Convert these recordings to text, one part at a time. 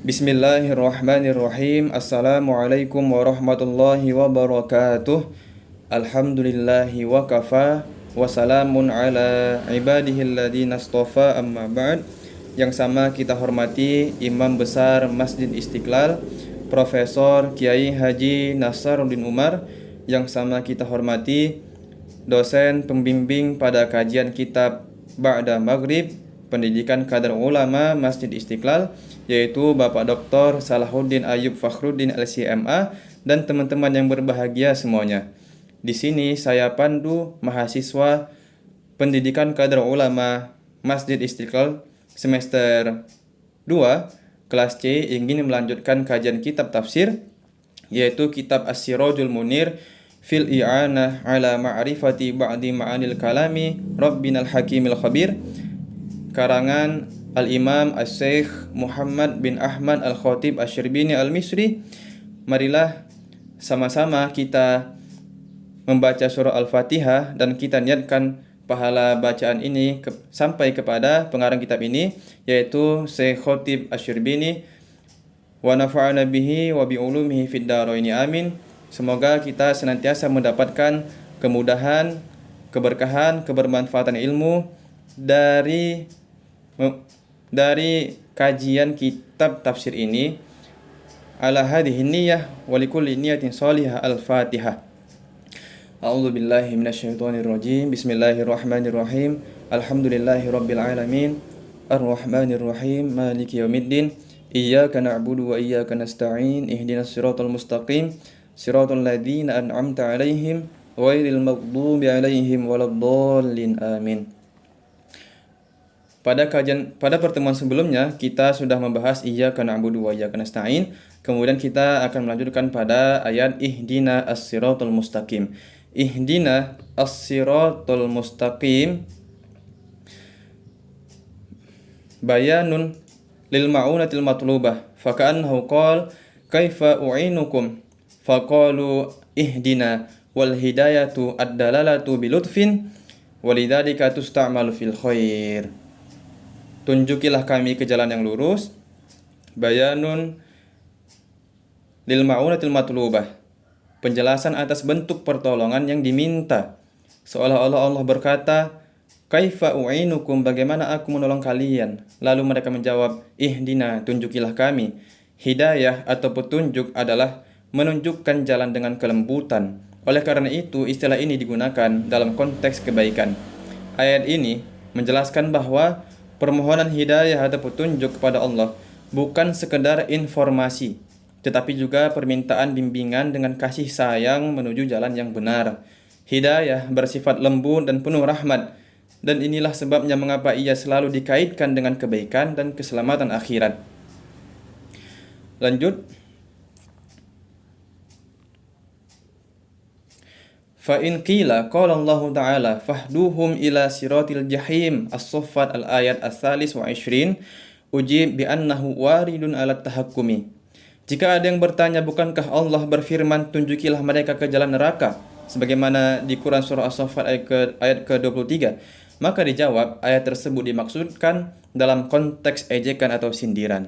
Bismillahirrahmanirrahim. Assalamualaikum warahmatullahi wabarakatuh. Alhamdulillahi wa kafa. Wassalamun ala ibadihilladzina astafa amma ba'd. Yang sama kita hormati Imam Besar Masjid Istiqlal Profesor Kiai Haji Nasaruddin Umar. Yang sama kita hormati dosen pembimbing pada kajian kitab Ba'da Maghrib Pendidikan Kadar Ulama Masjid Istiqlal, yaitu Bapak Dr. Salahuddin Ayyub Fakhruddin LCMA dan teman-teman yang berbahagia semuanya. Di sini saya pandu mahasiswa Pendidikan Kadar Ulama Masjid Istiqlal semester 2 kelas C ingin melanjutkan kajian kitab tafsir, yaitu kitab As-Sirajul Munir fil i'anah ala ma'rifati ba'di ma'anil kalami Rabbinal Hakimil Khabir, karangan Al-Imam As-Syekh Muhammad bin Ahmad Al-Khatib Asy-Syirbini Al-Misri. Marilah sama-sama kita membaca surah Al-Fatihah dan kita niatkan pahala bacaan ini sampai kepada pengarang kitab ini, yaitu Syekh Khatib Asy-Syirbini, wa nafa'ana bihi wa bi ulumihi fid dharain amin. Semoga kita senantiasa mendapatkan kemudahan, keberkahan, kebermanfaatan ilmu dari kajian kitab tafsir ini. Ala hadhihi niyyah wa likulli niyatin shalihah. Al-Fatihah. A'udzu billahi minasyaitonir rajim. Bismillahirrahmanirrahim. Alhamdulillahirabbil alamin. Arrahmanir rahim. Maliki yaumiddin. Iyyaka na'budu wa iyyaka nasta'in. Ihdinas siratal mustaqim. Siratal ladzina an'amta 'alaihim ghairil maghdubi 'alaihim waladdallin. Amin. Pada pertemuan sebelumnya kita sudah membahas iyyaka na'budu wa iyyaka nasta'in. Kemudian kita akan melanjutkan pada ayat ihdina as-siratal mustaqim. Ihdina as-siratal mustaqim bayanun lil ma'unatil matlubah faka'annahu qala kaifa u'inukum faqalu ihdina wal hidayatu ad-dalalatu bilutfin walidzalika tusta'malu fil khair. Tunjukilah kami ke jalan yang lurus. Bayanun lil ma'unatil matlubah, penjelasan atas bentuk pertolongan yang diminta. Seolah-olah Allah berkata, kaifa u'inukum, bagaimana aku menolong kalian? Lalu mereka menjawab, ihdina, tunjukilah kami. Hidayah atau petunjuk adalah menunjukkan jalan dengan kelembutan. Oleh karena itu, istilah ini digunakan dalam konteks kebaikan. Ayat ini menjelaskan bahwa permohonan hidayah atau petunjuk kepada Allah bukan sekedar informasi, tetapi juga permintaan bimbingan dengan kasih sayang menuju jalan yang benar. Hidayah bersifat lembut dan penuh rahmat, dan inilah sebabnya mengapa ia selalu dikaitkan dengan kebaikan dan keselamatan akhirat. Lanjut. Fa in qila qala Allah Ta'ala fahduhum ila siratil jahim. As-Saffat al-ayat as-salis wa 20. Ujib bi annahu waridun ala tahakkumi. Jika ada yang bertanya, bukankah Allah berfirman tunjukilah mereka ke jalan neraka, sebagaimana di Quran surah As-Saffat ayat ke-23? Maka dijawab, ayat tersebut dimaksudkan dalam konteks ejekan atau sindiran.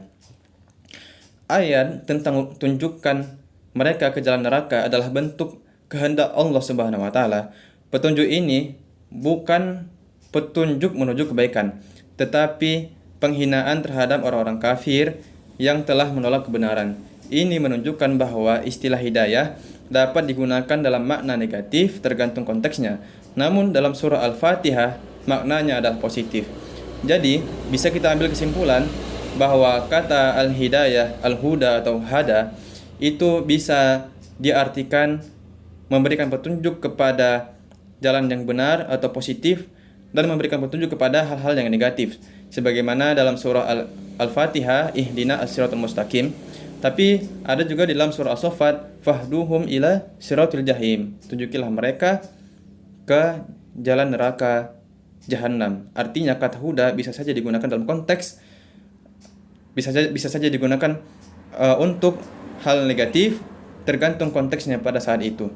Ayat tentang tunjukkan mereka ke jalan neraka adalah bentuk kehendak Allah Subhanahu wa taala. Petunjuk ini bukan petunjuk menuju kebaikan, tetapi penghinaan terhadap orang-orang kafir yang telah menolak kebenaran. Ini menunjukkan bahwa istilah hidayah dapat digunakan dalam makna negatif tergantung konteksnya. Namun dalam surah Al-Fatihah maknanya adalah positif. Jadi bisa kita ambil kesimpulan bahwa kata al-hidayah, al-huda atau hada itu bisa diartikan memberikan petunjuk kepada jalan yang benar atau positif, dan memberikan petunjuk kepada hal-hal yang negatif, sebagaimana dalam surah Al-Fatihah ihdina as-siratal mustaqim. Tapi ada juga di dalam surah As-Saffat fahduhum ila siratil jahim, tunjukilah mereka ke jalan neraka jahanam. Artinya kata huda bisa saja digunakan dalam konteks, bisa saja digunakan untuk hal negatif, tergantung konteksnya pada saat itu.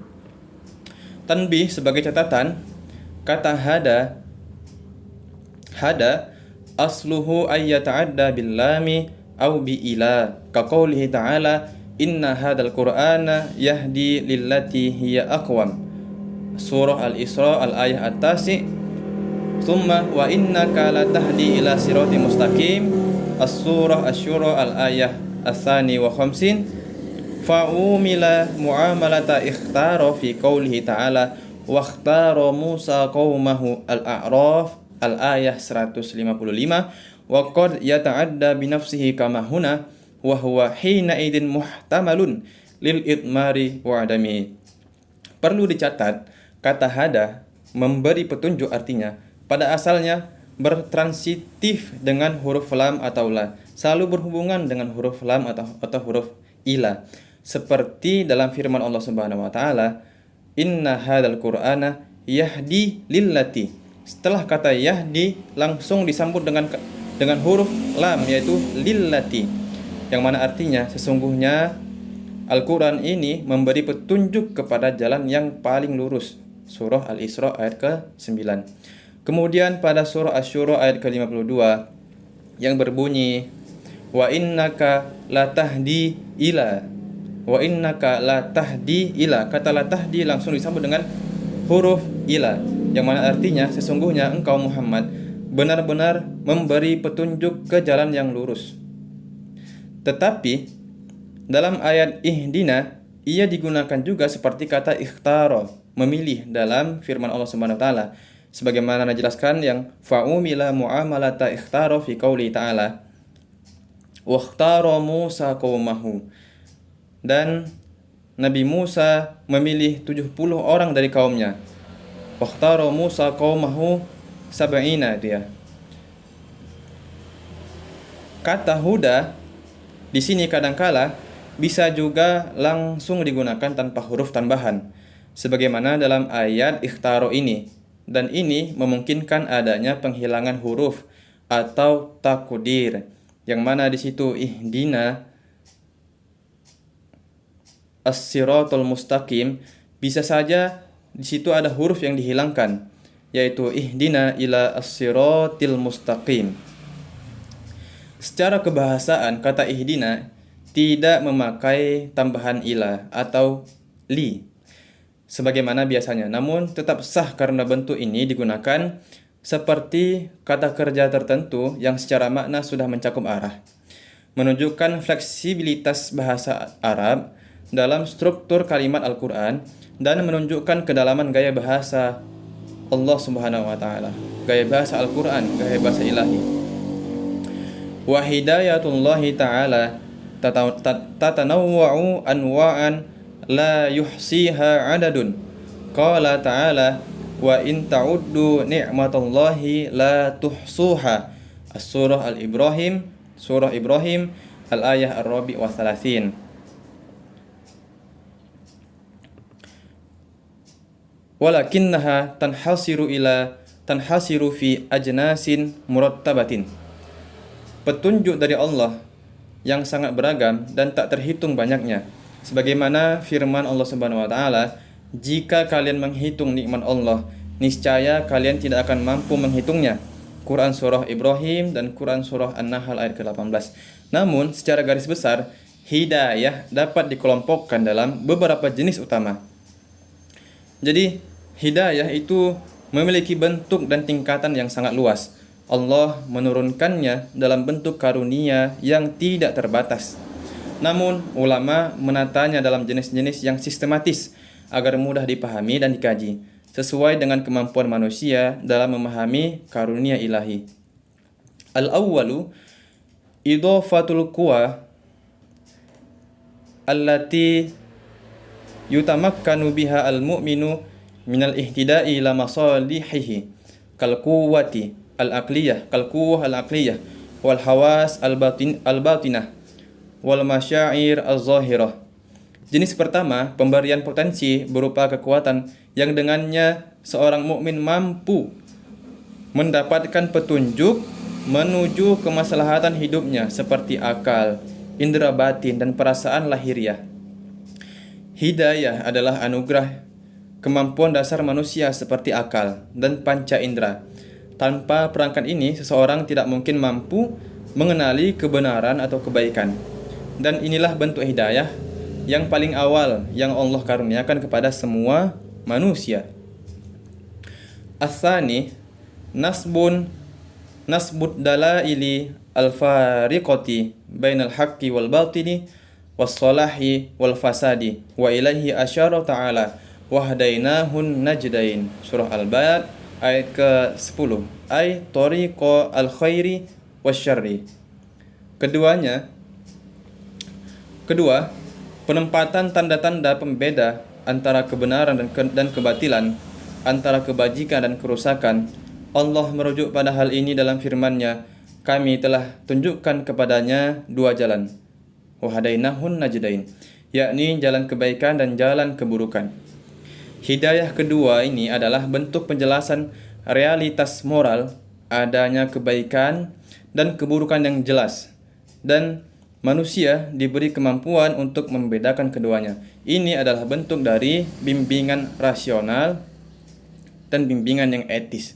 Tanbih sebagai catatan, kata hada asluhu ayyata'adda bil lami au bi ila ka qoulihi ta'ala inna hadzal qur'ana yahdi lillati hiya aqwam. Surah Al-Isra al-ayah at-tasi'. Tsumma wa innaka latahdi ila siratim mustaqim. As-surah Asy-Syura al-ayah ats-tsani wa khamsin. Fa'umila mu'amalata ikhtara fi qoulihi ta'ala wa ikhtara Musa qaumahu al-A'raf al-ayah 155. Wa qad yata'adda bi nafsihi kama huna wa huwa hina idin muhtamalun lil itmari wa adami. Perlu dicatat, kata hada memberi petunjuk artinya pada asalnya bertransitif dengan huruf lam atau la, selalu berhubungan dengan huruf lam atau huruf ila. Seperti dalam firman Allah Subhanahu wa taala, "Inna hadzal Qur'ana yahdi lillati." Setelah kata yahdi langsung disambut dengan huruf lam, yaitu lillati, yang mana artinya sesungguhnya Al-Quran ini memberi petunjuk kepada jalan yang paling lurus. Surah Al-Isra ayat ke-9. Kemudian pada surah Asy-Syura ayat ke-52 yang berbunyi wa innaka latahdi ila. Wa innaka latahdi ila. Kata latahdi langsung disambut dengan huruf ila, yang mana artinya sesungguhnya engkau Muhammad benar-benar memberi petunjuk ke jalan yang lurus. Tetapi dalam ayat ihdina ia digunakan juga seperti kata ikhtara, memilih, dalam firman Allah Subhanahu wa taala sebagaimana dijelaskan yang fa'umila mu'amalata ikhtara fi qouli ta'ala wa ikhtara Musa qaumahu, dan Nabi Musa memilih 70 orang dari kaumnya. Wa ikhtara Musa qaumahu sab'ina, dia. Kata huda di sini kadangkala bisa juga langsung digunakan tanpa huruf tambahan sebagaimana dalam ayat ikhtaro ini, dan ini memungkinkan adanya penghilangan huruf atau takdir, yang mana di situ ihdina as-siratal mustaqim bisa saja di situ ada huruf yang dihilangkan, yaitu ihdina ila as-siratil mustaqim. Secara kebahasaan kata ihdina tidak memakai tambahan ila atau li sebagaimana biasanya, namun tetap sah karena bentuk ini digunakan seperti kata kerja tertentu yang secara makna sudah mencakup arah, menunjukkan fleksibilitas bahasa Arab dalam struktur kalimat Al-Quran dan menunjukkan kedalaman gaya bahasa Allah Subhanahu wa taala, gaya bahasa Al-Quran, gaya bahasa ilahi. Wa hidayatullahi ta'ala tatanawwa'u anwa'an la yuhsiha 'adadun. Qala ta'ala wa in ta'uddu ni'matallahi la tuhsuha. As-surah Al-Ibrahim, surah Ibrahim al-ayah ar-rabi' wa thalathin. Walakinnaha tanhasiru fi ajnasin murattabatin. Petunjuk dari Allah yang sangat beragam dan tak terhitung banyaknya. Sebagaimana firman Allah Subhanahu wa taala, "Jika kalian menghitung nikmat Allah, niscaya kalian tidak akan mampu menghitungnya." Quran surah Ibrahim dan Quran surah An-Nahl ayat ke-18. Namun, secara garis besar, hidayah dapat dikelompokkan dalam beberapa jenis utama. Jadi, hidayah itu memiliki bentuk dan tingkatan yang sangat luas. Allah menurunkannya dalam bentuk karunia yang tidak terbatas. Namun, ulama menatanya dalam jenis-jenis yang sistematis agar mudah dipahami dan dikaji, sesuai dengan kemampuan manusia dalam memahami karunia ilahi. Al-awwalu idhafatul quwa allati yutamakkanu biha al-mu'minu minal ihtida'i ila masalihihi kal quwwati al-aqliyah, kal-quwwah al-aqliyah wal hawas al-batinah wal masyair az-zahirah. Jenis pertama, pemberian potensi berupa kekuatan yang dengannya seorang mukmin mampu mendapatkan petunjuk menuju kemaslahatan hidupnya seperti akal, indera batin dan perasaan lahiriah. Hidayah adalah anugerah kemampuan dasar manusia seperti akal dan panca indera. Tanpa perangkat ini, seseorang tidak mungkin mampu mengenali kebenaran atau kebaikan. Dan inilah bentuk hidayah yang paling awal yang Allah karuniakan kepada semua manusia. As-tsani nasbud dalaili al-fariqati bainal haqqi wal batili was salahi wal fasadi wa ilaihi asyara ta'ala wahdainahun najdain. Surah Al-Balad ayat ke-10. Ay tariqa al-khairi wasyarri. Kedua, penempatan tanda-tanda pembeda antara kebenaran dan kebatilan, antara kebajikan dan kerusakan. Allah merujuk pada hal ini dalam firman-Nya, kami telah tunjukkan kepadanya dua jalan, wahdainahun najdain, yakni jalan kebaikan dan jalan keburukan. Hidayah kedua ini adalah bentuk penjelasan realitas moral, adanya kebaikan dan keburukan yang jelas, dan manusia diberi kemampuan untuk membedakan keduanya. Ini adalah bentuk dari bimbingan rasional dan bimbingan yang etis.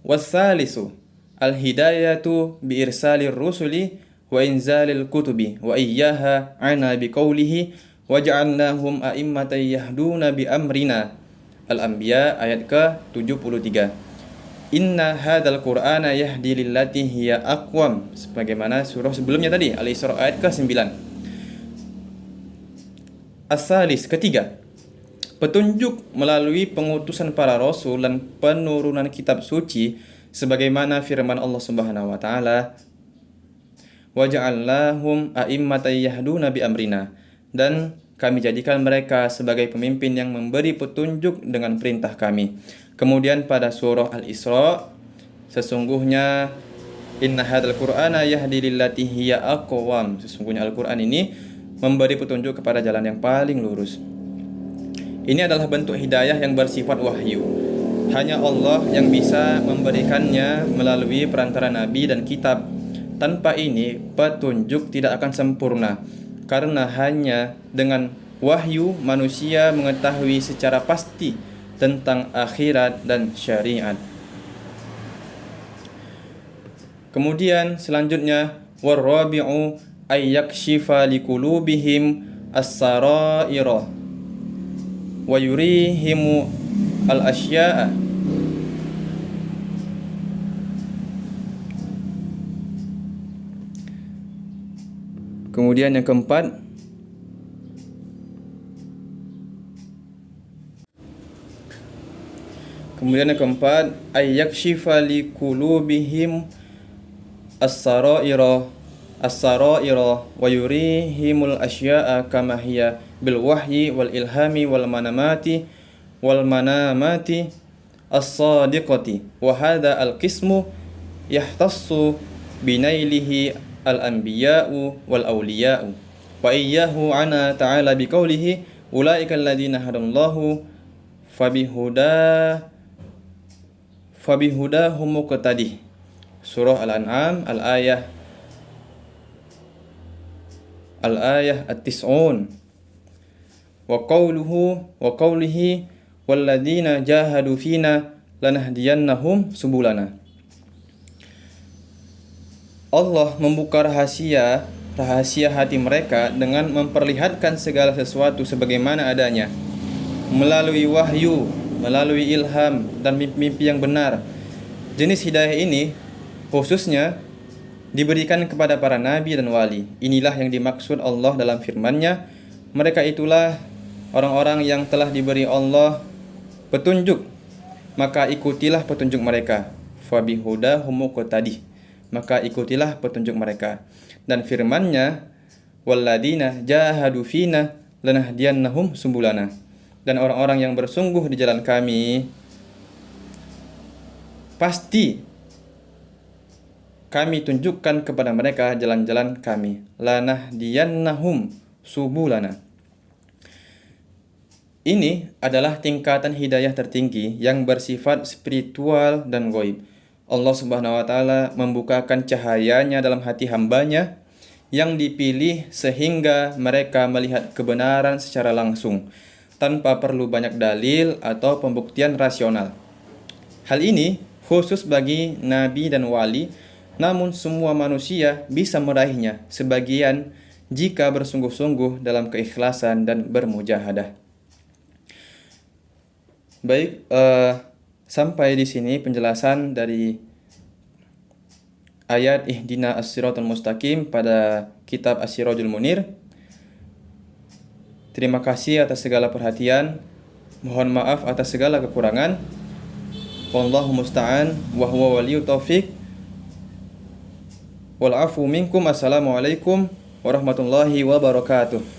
Wassalisu al-hidayatu bi irsalir rusuli wa inzalil kutubi wa iyyaha ana biqaulihi waja'alnahum a'immatan yahduna bi amrina. Al-Anbiya ayat ke-73. Inna hadzal qur'ana yahdi lillati hiya aqwam, sebagaimana surah sebelumnya tadi, Al-Isra ayat ke-9. As-salis, ketiga, petunjuk melalui pengutusan para rasul dan penurunan kitab suci sebagaimana firman Allah Subhanahu wa taala, waja'alnahum a'immatan yahduna bi amrina, dan kami jadikan mereka sebagai pemimpin yang memberi petunjuk dengan perintah kami. Kemudian pada surah Al-Isra, sesungguhnya inna hadzal qur'ana yahdi lillati hiya aqwam, sesungguhnya Al-Qur'an ini memberi petunjuk kepada jalan yang paling lurus. Ini adalah bentuk hidayah yang bersifat wahyu. Hanya Allah yang bisa memberikannya melalui perantara nabi dan kitab. Tanpa ini petunjuk tidak akan sempurna, karena hanya dengan wahyu manusia mengetahui secara pasti tentang akhirat dan syariat. Kemudian selanjutnya, warabi'u ay yakshifa liqulubihim as-saraira wa yurihimu al-asya'a. Kemudian yang keempat, ayyakshifa liqulubihim as-saraira wa yurihimul asya'a kama hiya bil wahyi wal ilhami wal manamati as-sadiqati wa hadha al-qismu yahtassu binailihi al-anbiya'u wal awliya'u wa iyyahu ana ta'ala biqaulihi ulaika alladziina hadallahu fabihudahum muqtadih. Surah Al-An'am al-ayah at-tis'un. Wa qawlihi walladziina jahadu fina lanahdiyannahum subulana. Allah membuka rahasia hati mereka dengan memperlihatkan segala sesuatu sebagaimana adanya, melalui wahyu, melalui ilham dan mimpi yang benar. Jenis hidayah ini khususnya diberikan kepada para nabi dan wali. Inilah yang dimaksud Allah dalam firman-Nya, mereka itulah orang-orang yang telah diberi Allah petunjuk, maka ikutilah petunjuk mereka. Fabihudahum muqtadih, maka ikutilah petunjuk mereka. Dan firman-Nya, walladzina jahadu fina lanahdiyannahum subulana, dan orang-orang yang bersungguh di jalan kami, pasti kami tunjukkan kepada mereka jalan-jalan kami. Lanahdiyannahum subulana. Ini adalah tingkatan hidayah tertinggi yang bersifat spiritual dan ghaib. Allah Subhanahu wa taala membukakan cahayanya dalam hati hambanya yang dipilih sehingga mereka melihat kebenaran secara langsung tanpa perlu banyak dalil atau pembuktian rasional. Hal ini khusus bagi nabi dan wali namun semua manusia bisa meraihnya sebagian jika bersungguh-sungguh dalam keikhlasan dan bermujahadah. Baik, sampai di sini penjelasan dari ayat Ihdina as-siratal mustaqim pada kitab As-Sirajul Munir. Terima kasih atas segala perhatian. Mohon maaf atas segala kekurangan. Wallahu musta'an wa huwa waliyut taufiq. Wal afu minkum. Assalamualaikum warahmatullahi wabarakatuh.